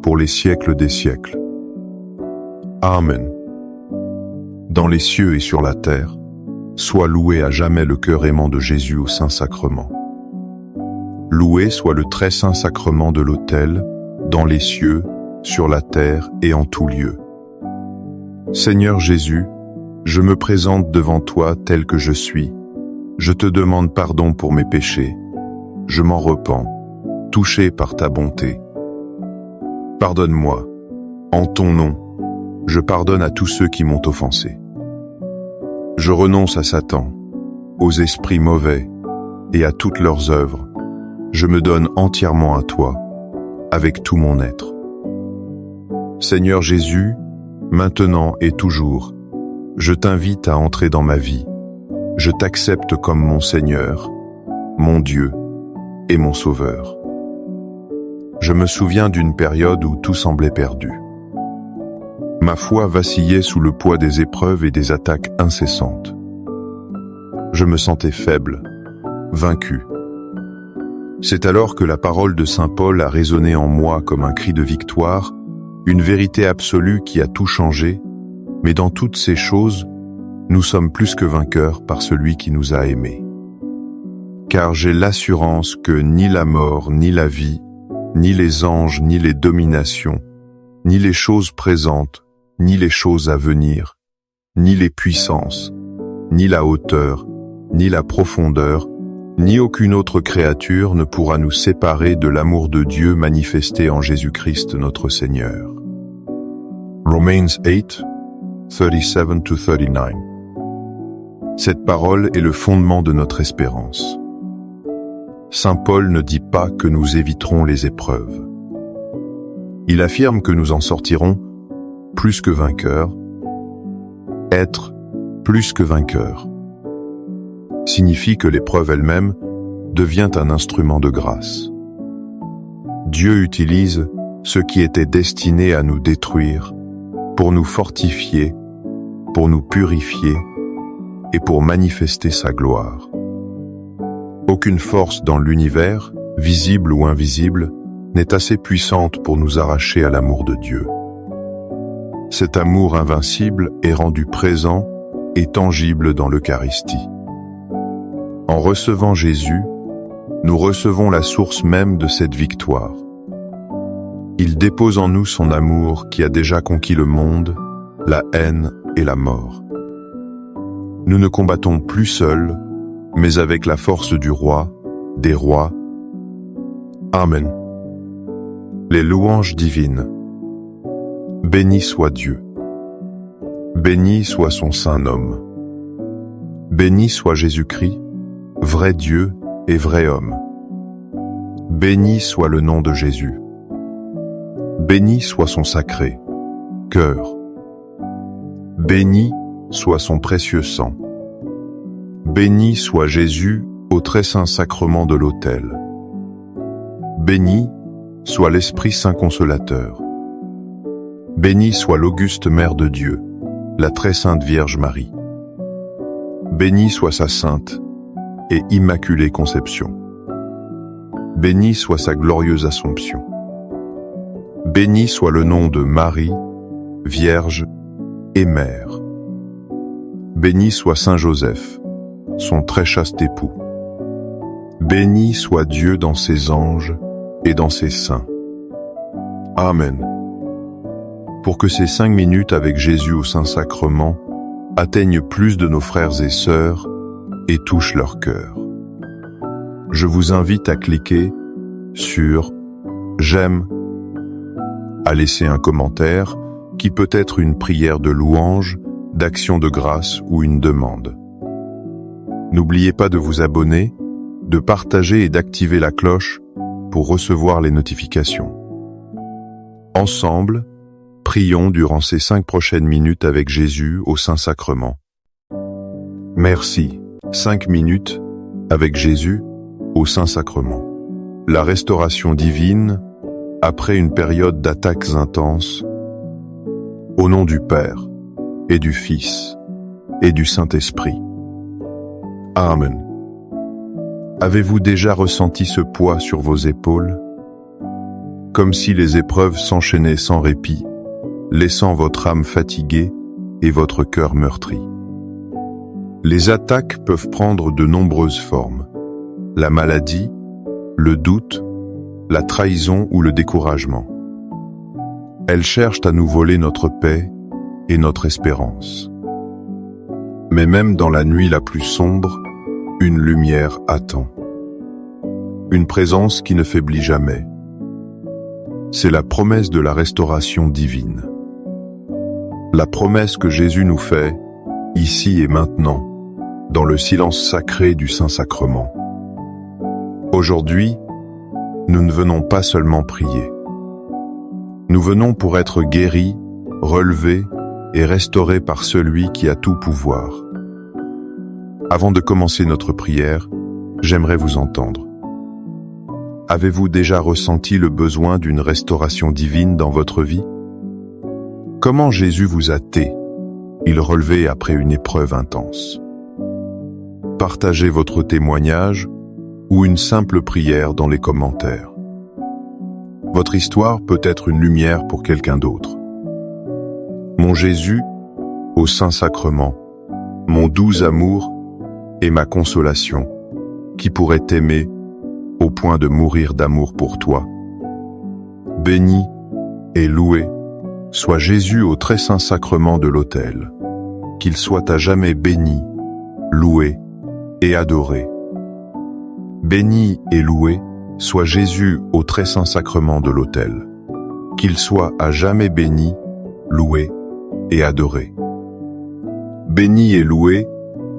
pour les siècles des siècles. Amen. Dans les cieux et sur la terre, soit loué à jamais le cœur aimant de Jésus au Saint-Sacrement. Loué soit le très saint sacrement de l'autel, dans les cieux, sur la terre et en tout lieu. Seigneur Jésus, je me présente devant toi tel que je suis. Je te demande pardon pour mes péchés. Je m'en repens, touché par ta bonté. Pardonne-moi. En ton nom, je pardonne à tous ceux qui m'ont offensé. Je renonce à Satan, aux esprits mauvais et à toutes leurs œuvres. Je me donne entièrement à toi, avec tout mon être. Seigneur Jésus, maintenant et toujours, je t'invite à entrer dans ma vie. Je t'accepte comme mon Seigneur, mon Dieu et mon Sauveur. Je me souviens d'une période où tout semblait perdu. Ma foi vacillait sous le poids des épreuves et des attaques incessantes. Je me sentais faible, vaincu. C'est alors que la parole de Saint Paul a résonné en moi comme un cri de victoire, une vérité absolue qui a tout changé, mais dans toutes ces choses, nous sommes plus que vainqueurs par celui qui nous a aimés. Car j'ai l'assurance que ni la mort, ni la vie, ni les anges, ni les dominations, ni les choses présentes, ni les choses à venir, ni les puissances, ni la hauteur, ni la profondeur, ni aucune autre créature ne pourra nous séparer de l'amour de Dieu manifesté en Jésus-Christ notre Seigneur. Romans 8, 37-39. Cette parole est le fondement de notre espérance. Saint Paul ne dit pas que nous éviterons les épreuves. Il affirme que nous en sortirons plus que vainqueurs. Être plus que vainqueur signifie que l'épreuve elle-même devient un instrument de grâce. Dieu utilise ce qui était destiné à nous détruire pour nous fortifier, pour nous purifier et pour manifester sa gloire. Aucune force dans l'univers, visible ou invisible, n'est assez puissante pour nous arracher à l'amour de Dieu. Cet amour invincible est rendu présent et tangible dans l'Eucharistie. En recevant Jésus, nous recevons la source même de cette victoire. Il dépose en nous son amour qui a déjà conquis le monde, la haine et la mort. Nous ne combattons plus seuls, mais avec la force du roi, des rois. Amen. Les louanges divines. Béni soit Dieu. Béni soit son saint nom. Béni soit Jésus-Christ, vrai Dieu et vrai homme. Béni soit le nom de Jésus. Béni soit son sacré cœur. Béni soit son précieux sang. Béni soit Jésus au très saint sacrement de l'autel. Béni soit l'Esprit Saint Consolateur. Béni soit l'auguste Mère de Dieu, la très sainte Vierge Marie. Béni soit sa sainte et immaculée conception. Béni soit sa glorieuse Assomption. Béni soit le nom de Marie, Vierge et Mère. Béni soit Saint Joseph, son très chaste époux. Béni soit Dieu dans ses anges et dans ses saints. Amen. Pour que ces 5 minutes avec Jésus au Saint-Sacrement atteignent plus de nos frères et sœurs et touchent leur cœur. Je vous invite à cliquer sur « J'aime », à laisser un commentaire qui peut être une prière de louange, d'action de grâce ou une demande. N'oubliez pas de vous abonner, de partager et d'activer la cloche pour recevoir les notifications. Ensemble, prions durant ces 5 prochaines minutes avec Jésus au Saint-Sacrement. Merci. 5 minutes avec Jésus au Saint-Sacrement. La restauration divine après une période d'attaques intenses. Au nom du Père et du Fils et du Saint-Esprit. Amen. Avez-vous déjà ressenti ce poids sur vos épaules? Comme si les épreuves s'enchaînaient sans répit, laissant votre âme fatiguée et votre cœur meurtri. Les attaques peuvent prendre de nombreuses formes. La maladie, le doute, la trahison ou le découragement. Elles cherchent à nous voler notre paix et notre espérance. Mais même dans la nuit la plus sombre, une lumière attend. Une présence qui ne faiblit jamais. C'est la promesse de la restauration divine. La promesse que Jésus nous fait, ici et maintenant, dans le silence sacré du Saint-Sacrement. Aujourd'hui, nous ne venons pas seulement prier. Nous venons pour être guéris, relevés et restaurés par celui qui a tout pouvoir. Avant de commencer notre prière, j'aimerais vous entendre. Avez-vous déjà ressenti le besoin d'une restauration divine dans votre vie? Comment Jésus vous a-t-il relevé après une épreuve intense? Partagez votre témoignage ou une simple prière dans les commentaires. Votre histoire peut être une lumière pour quelqu'un d'autre. Mon Jésus, au Saint-Sacrement, mon doux amour et ma consolation, qui pourrait t'aimer au point de mourir d'amour pour toi. Béni et loué soit Jésus au très saint sacrement de l'autel, qu'il soit à jamais béni, loué et adoré. Béni et loué soit Jésus au très saint sacrement de l'autel, qu'il soit à jamais béni, loué et adoré. Béni et loué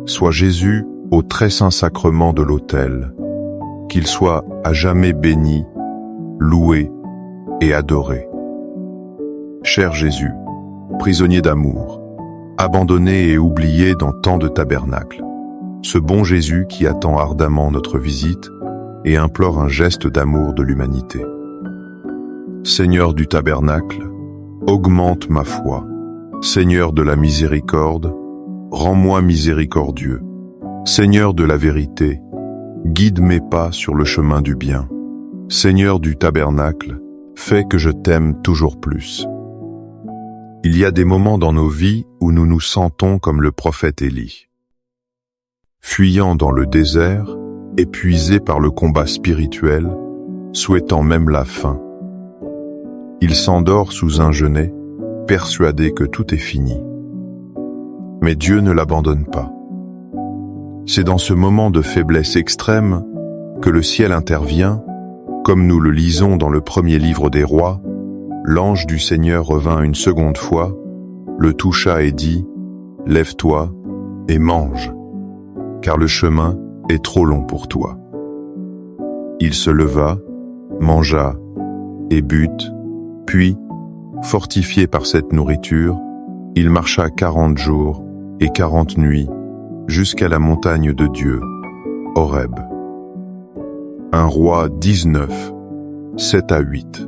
soit Jésus au très saint sacrement de l'autel, qu'il soit à jamais béni, loué et adoré. Cher Jésus, prisonnier d'amour, abandonné et oublié dans tant de tabernacles, ce bon Jésus qui attend ardemment notre visite et implore un geste d'amour de l'humanité. Seigneur du tabernacle, augmente ma foi. Seigneur de la miséricorde, rends-moi miséricordieux. Seigneur de la vérité, guide mes pas sur le chemin du bien. Seigneur du tabernacle, fais que je t'aime toujours plus. Il y a des moments dans nos vies où nous nous sentons comme le prophète Élie. Fuyant dans le désert, épuisé par le combat spirituel, souhaitant même la fin. Il s'endort sous un genêt, persuadé que tout est fini. Mais Dieu ne l'abandonne pas. C'est dans ce moment de faiblesse extrême que le ciel intervient, comme nous le lisons dans le premier livre des rois. L'ange du Seigneur revint une seconde fois, le toucha et dit « Lève-toi et mange, car le chemin est trop long pour toi. » Il se leva, mangea et but, puis, fortifié par cette nourriture, il marcha 40 jours et 40 nuits jusqu'à la montagne de Dieu, Horeb. 1 Rois 19, 7 à 8.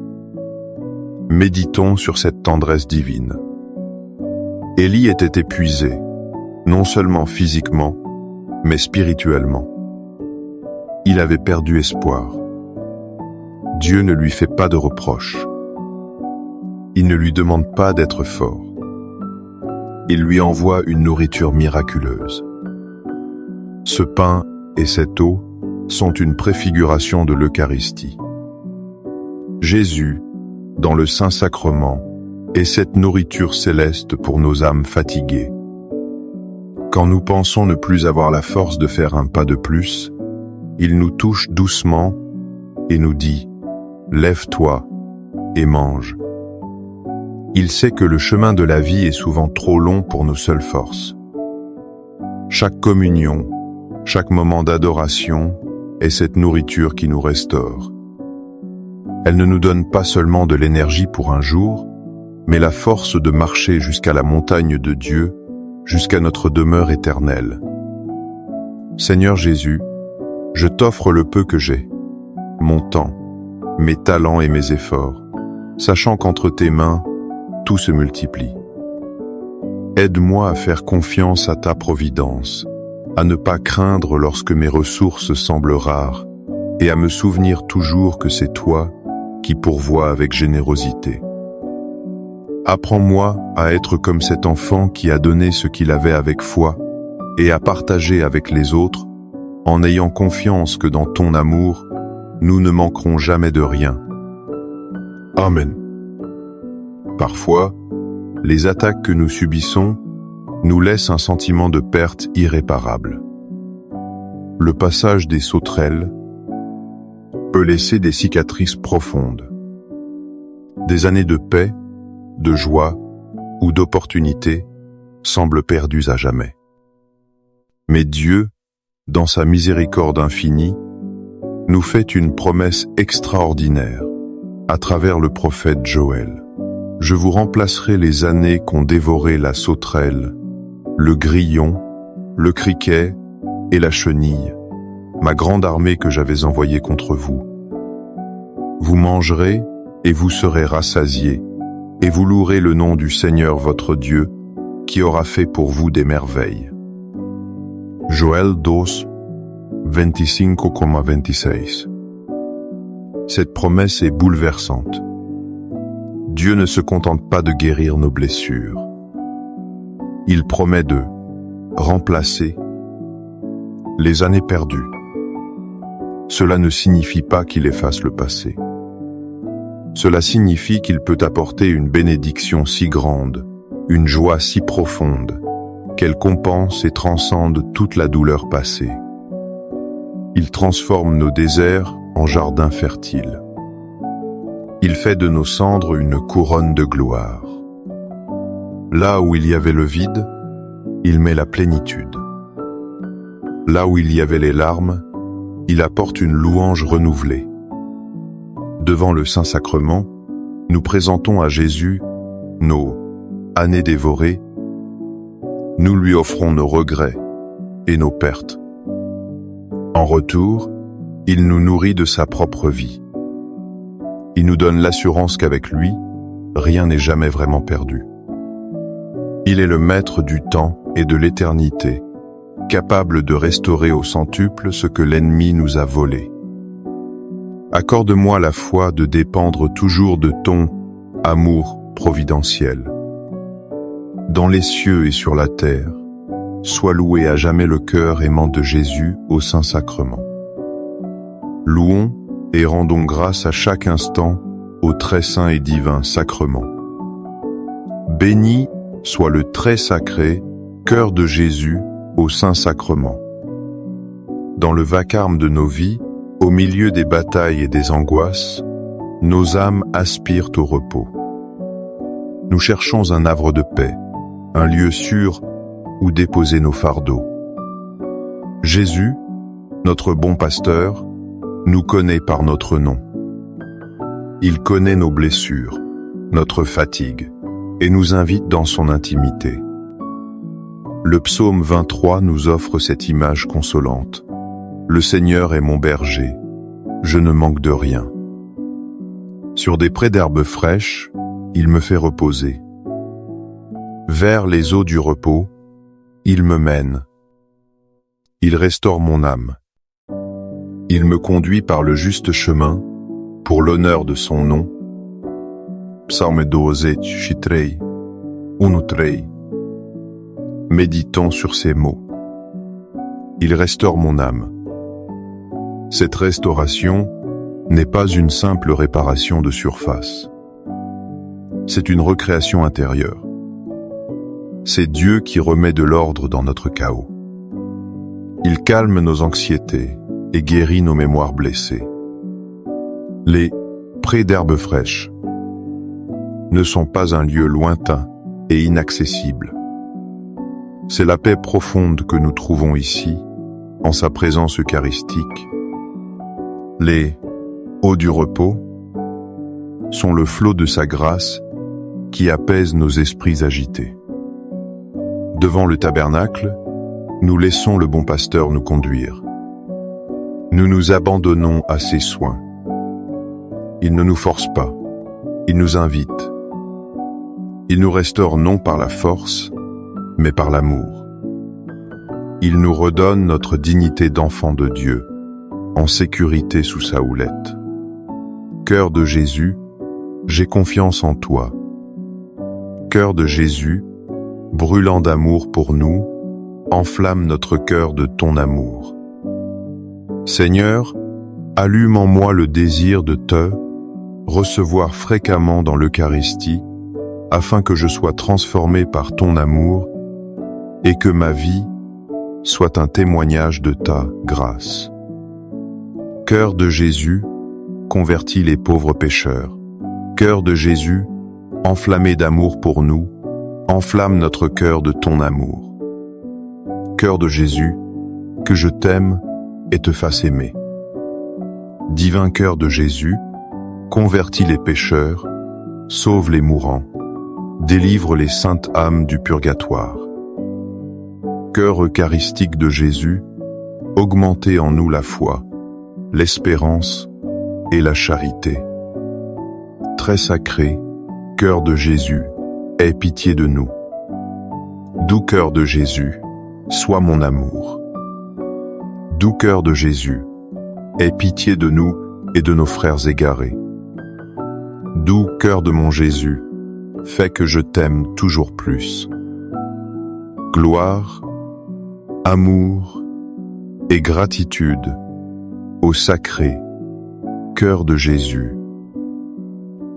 Méditons sur cette tendresse divine. Élie était épuisé, non seulement physiquement, mais spirituellement. Il avait perdu espoir. Dieu ne lui fait pas de reproches. Il ne lui demande pas d'être fort. Il lui envoie une nourriture miraculeuse. Ce pain et cette eau sont une préfiguration de l'Eucharistie. Jésus, dans le Saint-Sacrement, est cette nourriture céleste pour nos âmes fatiguées. Quand nous pensons ne plus avoir la force de faire un pas de plus, il nous touche doucement et nous dit « Lève-toi et mange ». Il sait que le chemin de la vie est souvent trop long pour nos seules forces. Chaque communion, chaque moment d'adoration est cette nourriture qui nous restaure. Elle ne nous donne pas seulement de l'énergie pour un jour, mais la force de marcher jusqu'à la montagne de Dieu, jusqu'à notre demeure éternelle. Seigneur Jésus, je t'offre le peu que j'ai, mon temps, mes talents et mes efforts, sachant qu'entre tes mains, tout se multiplie. Aide-moi à faire confiance à ta providence, à ne pas craindre lorsque mes ressources semblent rares, et à me souvenir toujours que c'est toi qui pourvois avec générosité. Apprends-moi à être comme cet enfant qui a donné ce qu'il avait avec foi et à partager avec les autres en ayant confiance que dans ton amour, nous ne manquerons jamais de rien. Amen. Parfois, les attaques que nous subissons nous laissent un sentiment de perte irréparable. Le passage des sauterelles peut laisser des cicatrices profondes. Des années de paix, de joie ou d'opportunité semblent perdues à jamais. Mais Dieu, dans sa miséricorde infinie, nous fait une promesse extraordinaire à travers le prophète Joël. Je vous remplacerai les années qu'ont dévoré la sauterelle, le grillon, le criquet et la chenille, ma grande armée que j'avais envoyée contre vous. Vous mangerez et vous serez rassasiés, et vous louerez le nom du Seigneur votre Dieu, qui aura fait pour vous des merveilles. Joël 2, 25,26. Cette promesse est bouleversante. Dieu ne se contente pas de guérir nos blessures. Il promet de remplacer les années perdues. Cela ne signifie pas qu'il efface le passé. Cela signifie qu'il peut apporter une bénédiction si grande, une joie si profonde, qu'elle compense et transcende toute la douleur passée. Il transforme nos déserts en jardins fertiles. Il fait de nos cendres une couronne de gloire. Là où il y avait le vide, il met la plénitude. Là où il y avait les larmes, il apporte une louange renouvelée. Devant le Saint-Sacrement, nous présentons à Jésus nos années dévorées. Nous lui offrons nos regrets et nos pertes. En retour, il nous nourrit de sa propre vie. Il nous donne l'assurance qu'avec lui, rien n'est jamais vraiment perdu. Il est le maître du temps et de l'éternité, capable de restaurer au centuple ce que l'ennemi nous a volé. Accorde-moi la foi de dépendre toujours de ton amour providentiel. Dans les cieux et sur la terre, sois loué à jamais le cœur aimant de Jésus au Saint-Sacrement. Louons et rendons grâce à chaque instant au très saint et divin sacrement. Béni soit le très sacré cœur de Jésus au Saint-Sacrement. Dans le vacarme de nos vies, au milieu des batailles et des angoisses, nos âmes aspirent au repos. Nous cherchons un havre de paix, un lieu sûr où déposer nos fardeaux. Jésus, notre bon pasteur, nous connaît par notre nom. Il connaît nos blessures, notre fatigue, et nous invite dans son intimité. Le psaume 23 nous offre cette image consolante. Le Seigneur est mon berger, je ne manque de rien. Sur des prés d'herbes fraîches, il me fait reposer. Vers les eaux du repos, il me mène. Il restaure mon âme. Il me conduit par le juste chemin, pour l'honneur de son nom. Psalm 12, 1-3. Méditons sur ces mots. Il restaure mon âme. Cette restauration n'est pas une simple réparation de surface. C'est une recréation intérieure. C'est Dieu qui remet de l'ordre dans notre chaos. Il calme nos anxiétés et guérit nos mémoires blessées. Les prés d'herbes fraîches ne sont pas un lieu lointain et inaccessible. C'est la paix profonde que nous trouvons ici, en sa présence eucharistique. Les eaux du repos sont le flot de sa grâce qui apaise nos esprits agités. Devant le tabernacle, nous laissons le bon pasteur nous conduire. Nous nous abandonnons à ses soins. Il ne nous force pas, il nous invite. Il nous restaure non par la force, mais par l'amour. Il nous redonne notre dignité d'enfant de Dieu, en sécurité sous sa houlette. Cœur de Jésus, j'ai confiance en toi. Cœur de Jésus, brûlant d'amour pour nous, enflamme notre cœur de ton amour. Seigneur, allume en moi le désir de te recevoir fréquemment dans l'Eucharistie, afin que je sois transformé par ton amour et que ma vie soit un témoignage de ta grâce. Cœur de Jésus, convertis les pauvres pécheurs. Cœur de Jésus, enflammé d'amour pour nous, enflamme notre cœur de ton amour. Cœur de Jésus, que je t'aime et te fasse aimer. Divin cœur de Jésus, convertis les pécheurs, sauve les mourants, délivre les saintes âmes du purgatoire. Cœur eucharistique de Jésus, augmentez en nous la foi, l'espérance et la charité. Très sacré, cœur de Jésus, aie pitié de nous. Doux cœur de Jésus, sois mon amour. Doux cœur de Jésus, aie pitié de nous et de nos frères égarés. Doux cœur de mon Jésus, fais que je t'aime toujours plus. Gloire, amour et gratitude au sacré cœur de Jésus.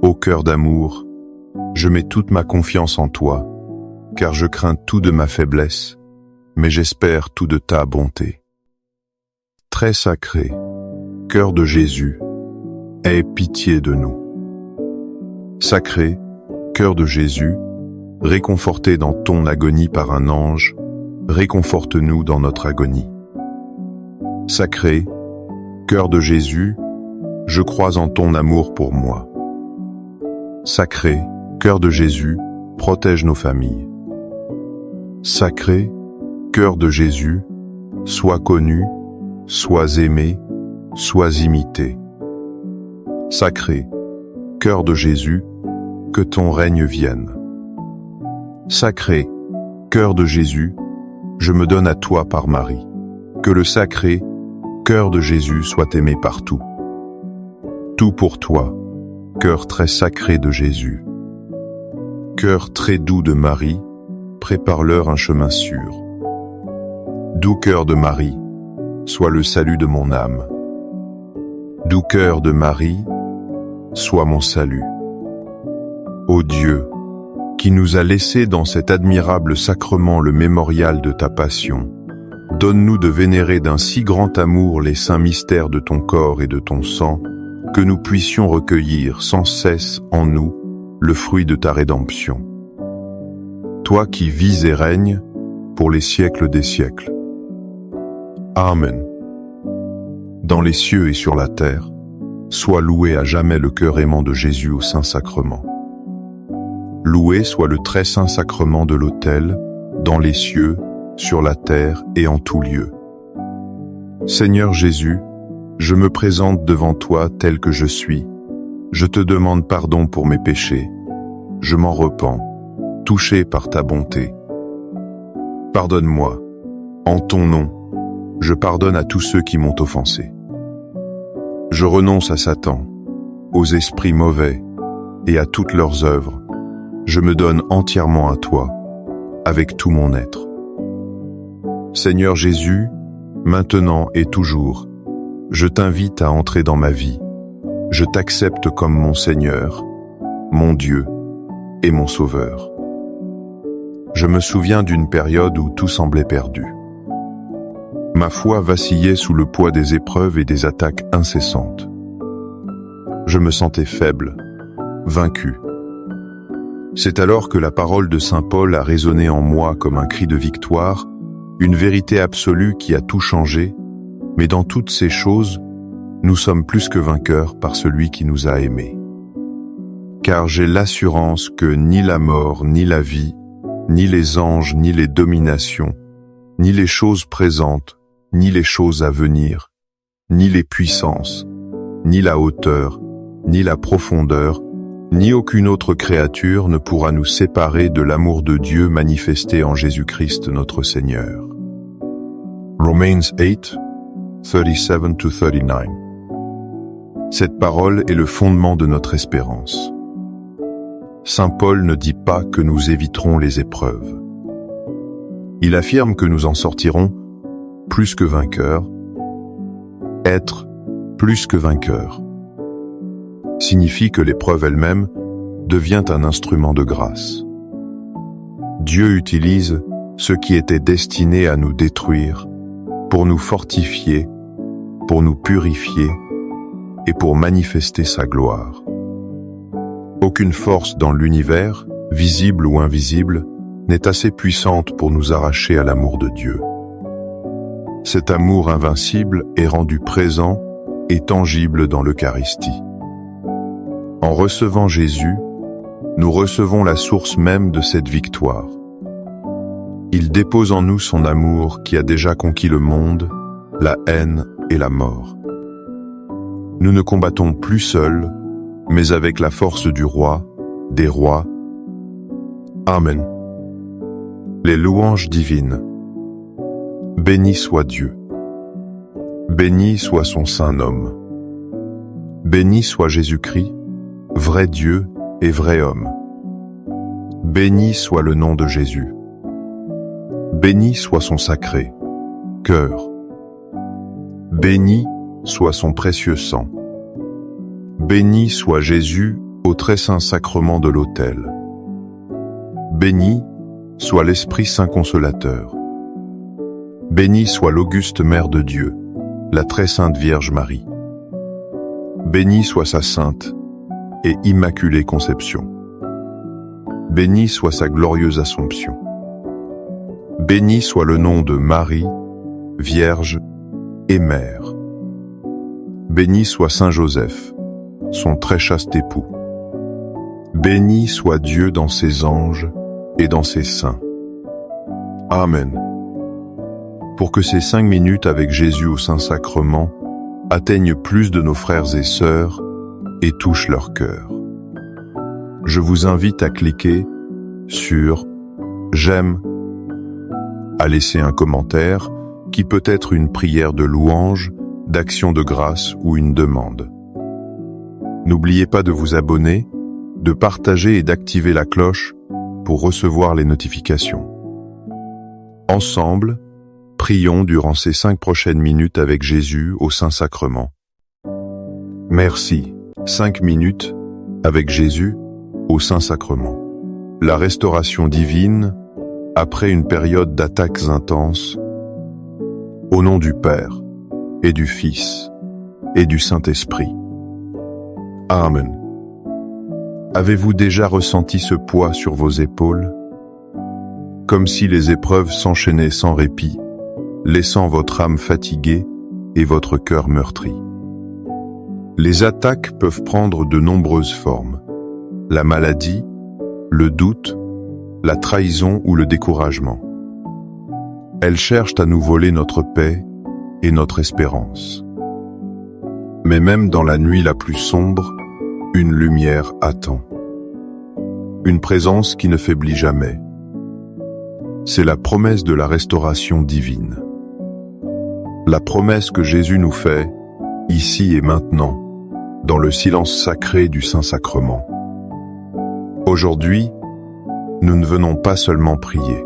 Ô cœur d'amour, je mets toute ma confiance en toi, car je crains tout de ma faiblesse, mais j'espère tout de ta bonté. Très sacré, cœur de Jésus, aie pitié de nous. Sacré, cœur de Jésus, réconforté dans ton agonie par un ange, réconforte-nous dans notre agonie. Sacré, cœur de Jésus, je crois en ton amour pour moi. Sacré, cœur de Jésus, protège nos familles. Sacré, cœur de Jésus, sois connu, sois aimé, sois imité. Sacré, cœur de Jésus, que ton règne vienne. Sacré, cœur de Jésus, je me donne à toi par Marie. Que le sacré, cœur de Jésus soit aimé partout. Tout pour toi, cœur très sacré de Jésus. Cœur très doux de Marie, prépare-leur un chemin sûr. Doux cœur de Marie, sois le salut de mon âme. Doux cœur de Marie, sois mon salut. Ô Dieu, qui nous a laissé dans cet admirable sacrement le mémorial de ta passion, donne-nous de vénérer d'un si grand amour les saints mystères de ton corps et de ton sang, que nous puissions recueillir sans cesse en nous le fruit de ta rédemption. Toi qui vis et règnes pour les siècles des siècles. Amen. Dans les cieux et sur la terre, sois loué à jamais le cœur aimant de Jésus au Saint-Sacrement. Loué soit le très saint sacrement de l'autel, dans les cieux, sur la terre et en tout lieu. Seigneur Jésus, je me présente devant toi tel que je suis. Je te demande pardon pour mes péchés. Je m'en repens, touché par ta bonté. Pardonne-moi. En ton nom, je pardonne à tous ceux qui m'ont offensé. Je renonce à Satan, aux esprits mauvais et à toutes leurs œuvres. Je me donne entièrement à toi, avec tout mon être. Seigneur Jésus, maintenant et toujours, je t'invite à entrer dans ma vie. Je t'accepte comme mon Seigneur, mon Dieu et mon Sauveur. Je me souviens d'une période où tout semblait perdu. Ma foi vacillait sous le poids des épreuves et des attaques incessantes. Je me sentais faible, vaincu. C'est alors que la parole de Saint Paul a résonné en moi comme un cri de victoire, une vérité absolue qui a tout changé, mais dans toutes ces choses, nous sommes plus que vainqueurs par celui qui nous a aimés. Car j'ai l'assurance que ni la mort, ni la vie, ni les anges, ni les dominations, ni les choses présentes, ni les choses à venir, ni les puissances, ni la hauteur, ni la profondeur, ni aucune autre créature ne pourra nous séparer de l'amour de Dieu manifesté en Jésus-Christ notre Seigneur. Romans 8, 37-39. Cette parole est le fondement de notre espérance. Saint Paul ne dit pas que nous éviterons les épreuves. Il affirme que nous en sortirons plus que vainqueurs. Être plus que vainqueur signifie que l'épreuve elle-même devient un instrument de grâce. Dieu utilise ce qui était destiné à nous détruire pour nous fortifier, pour nous purifier et pour manifester sa gloire. Aucune force dans l'univers, visible ou invisible, n'est assez puissante pour nous arracher à l'amour de Dieu. Cet amour invincible est rendu présent et tangible dans l'Eucharistie. En recevant Jésus, nous recevons la source même de cette victoire. Il dépose en nous son amour qui a déjà conquis le monde, la haine et la mort. Nous ne combattons plus seuls, mais avec la force du Roi, des rois. Amen. Les louanges divines. Béni soit Dieu. Béni soit son saint nom. Béni soit Jésus-Christ, vrai Dieu et vrai homme. Béni soit le nom de Jésus. Béni soit son sacré cœur. Béni soit son précieux sang. Béni soit Jésus au très saint sacrement de l'autel. Béni soit l'Esprit Saint Consolateur. Béni soit l'auguste Mère de Dieu, la très sainte Vierge Marie. Béni soit sa sainte et immaculée conception. Béni soit sa glorieuse Assomption. Béni soit le nom de Marie, Vierge et Mère. Béni soit Saint Joseph, son très chaste époux. Béni soit Dieu dans ses anges et dans ses saints. Amen. Pour que ces 5 minutes avec Jésus au Saint-Sacrement atteignent plus de nos frères et sœurs et touchent leur cœur. Je vous invite à cliquer sur « J'aime », à laisser un commentaire qui peut être une prière de louange, d'action de grâce ou une demande. N'oubliez pas de vous abonner, de partager et d'activer la cloche pour recevoir les notifications. Ensemble, prions durant ces 5 prochaines minutes avec Jésus au Saint-Sacrement. Merci. 5 minutes avec Jésus au Saint-Sacrement. La restauration divine après une période d'attaques intenses. Au nom du Père et du Fils et du Saint-Esprit. Amen. Avez-vous déjà ressenti ce poids sur vos épaules? Comme si les épreuves s'enchaînaient sans répit, laissant votre âme fatiguée et votre cœur meurtri. Les attaques peuvent prendre de nombreuses formes. La maladie, le doute, la trahison ou le découragement. Elles cherchent à nous voler notre paix, et notre espérance. Mais même dans la nuit la plus sombre, une lumière attend. Une présence qui ne faiblit jamais. C'est la promesse de la restauration divine. La promesse que Jésus nous fait, ici et maintenant, dans le silence sacré du Saint-Sacrement. Aujourd'hui, nous ne venons pas seulement prier.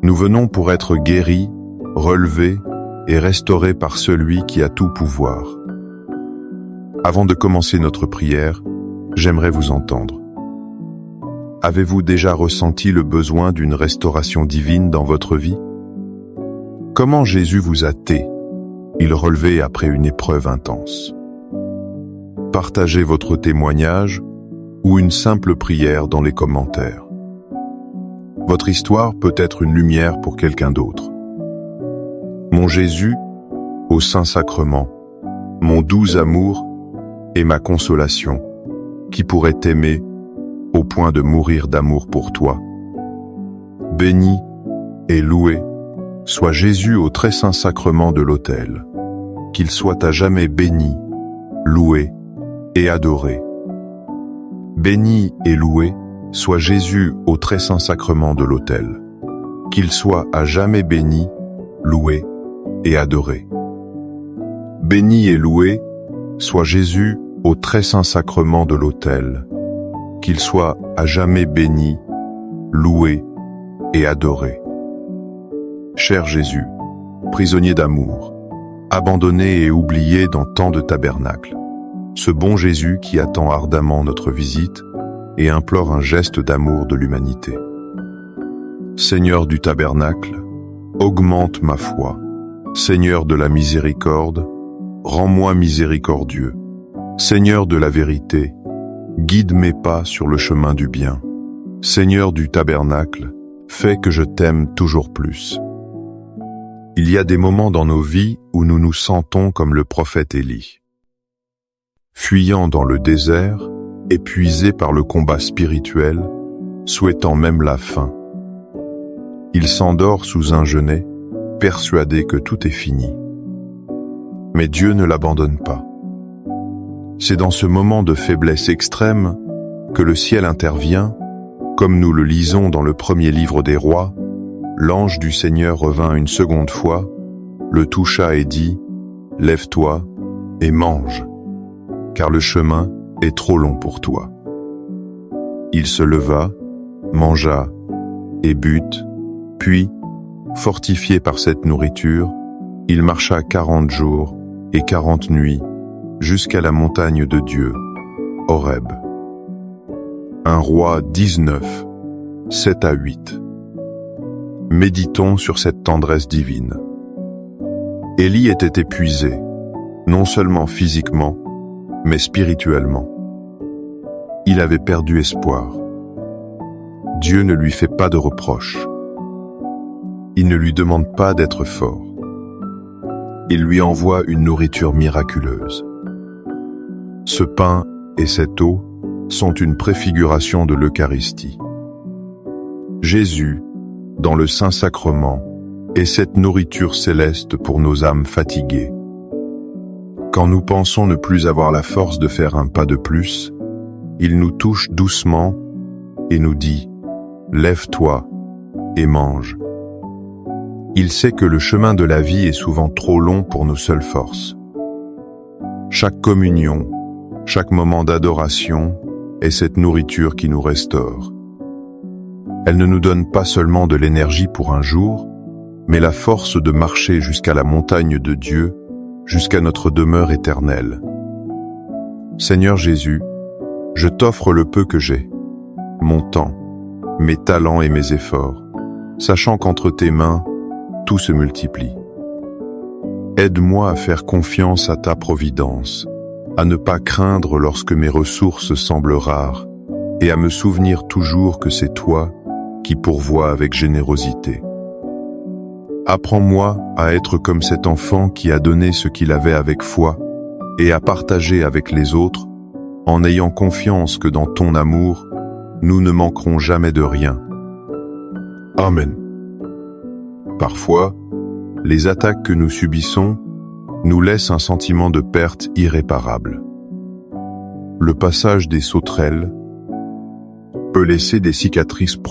Nous venons pour être guéris, relevés et restaurés par celui qui a tout pouvoir. Avant de commencer notre prière, j'aimerais vous entendre. Avez-vous déjà ressenti le besoin d'une restauration divine dans votre vie? Comment Jésus vous a-t-il relevé après une épreuve intense? Partagez votre témoignage ou une simple prière dans les commentaires. Votre histoire peut être une lumière pour quelqu'un d'autre. Mon Jésus, au Saint-Sacrement, mon doux amour et ma consolation, qui pourrait t'aimer au point de mourir d'amour pour toi. Béni et loué soit Jésus au très saint sacrement de l'autel, qu'il soit à jamais béni, loué et adoré. Béni et loué soit Jésus au très saint sacrement de l'autel, qu'il soit à jamais béni, loué et adoré. Béni et loué soit Jésus au très saint sacrement de l'autel, qu'il soit à jamais béni, loué et adoré. Cher Jésus, prisonnier d'amour, abandonné et oublié dans tant de tabernacles, ce bon Jésus qui attend ardemment notre visite et implore un geste d'amour de l'humanité. Seigneur du tabernacle, augmente ma foi. Seigneur de la miséricorde, rends-moi miséricordieux. Seigneur de la vérité, guide mes pas sur le chemin du bien. Seigneur du tabernacle, fais que je t'aime toujours plus. Il y a des moments dans nos vies où nous nous sentons comme le prophète Élie. Fuyant dans le désert, épuisé par le combat spirituel, souhaitant même la fin. Il s'endort sous un genêt, persuadé que tout est fini. Mais Dieu ne l'abandonne pas. C'est dans ce moment de faiblesse extrême que le ciel intervient, comme nous le lisons dans le premier livre des rois. L'ange du Seigneur revint une seconde fois, le toucha et dit « Lève-toi et mange, car le chemin est trop long pour toi. » Il se leva, mangea et but, puis, fortifié par cette nourriture, il marcha 40 jours et 40 nuits jusqu'à la montagne de Dieu, Horeb. 1 Roi 19, 7 à 8. Méditons sur cette tendresse divine. Élie était épuisé, non seulement physiquement, mais spirituellement. Il avait perdu espoir. Dieu ne lui fait pas de reproches. Il ne lui demande pas d'être fort. Il lui envoie une nourriture miraculeuse. Ce pain et cette eau sont une préfiguration de l'Eucharistie. Jésus, dans le Saint-Sacrement, est cette nourriture céleste pour nos âmes fatiguées. Quand nous pensons ne plus avoir la force de faire un pas de plus, il nous touche doucement et nous dit « Lève-toi et mange ». Il sait que le chemin de la vie est souvent trop long pour nos seules forces. Chaque communion, chaque moment d'adoration est cette nourriture qui nous restaure. Elle ne nous donne pas seulement de l'énergie pour un jour, mais la force de marcher jusqu'à la montagne de Dieu, jusqu'à notre demeure éternelle. Seigneur Jésus, je t'offre le peu que j'ai, mon temps, mes talents et mes efforts, sachant qu'entre tes mains, tout se multiplie. Aide-moi à faire confiance à ta providence, à ne pas craindre lorsque mes ressources semblent rares, et à me souvenir toujours que c'est toi qui pourvois avec générosité. Apprends-moi à être comme cet enfant qui a donné ce qu'il avait avec foi et à partager avec les autres en ayant confiance que dans ton amour, nous ne manquerons jamais de rien. Amen. Parfois, Les attaques que nous subissons nous laissent un sentiment de perte irréparable. Le passage des sauterelles peut laisser des cicatrices profondes.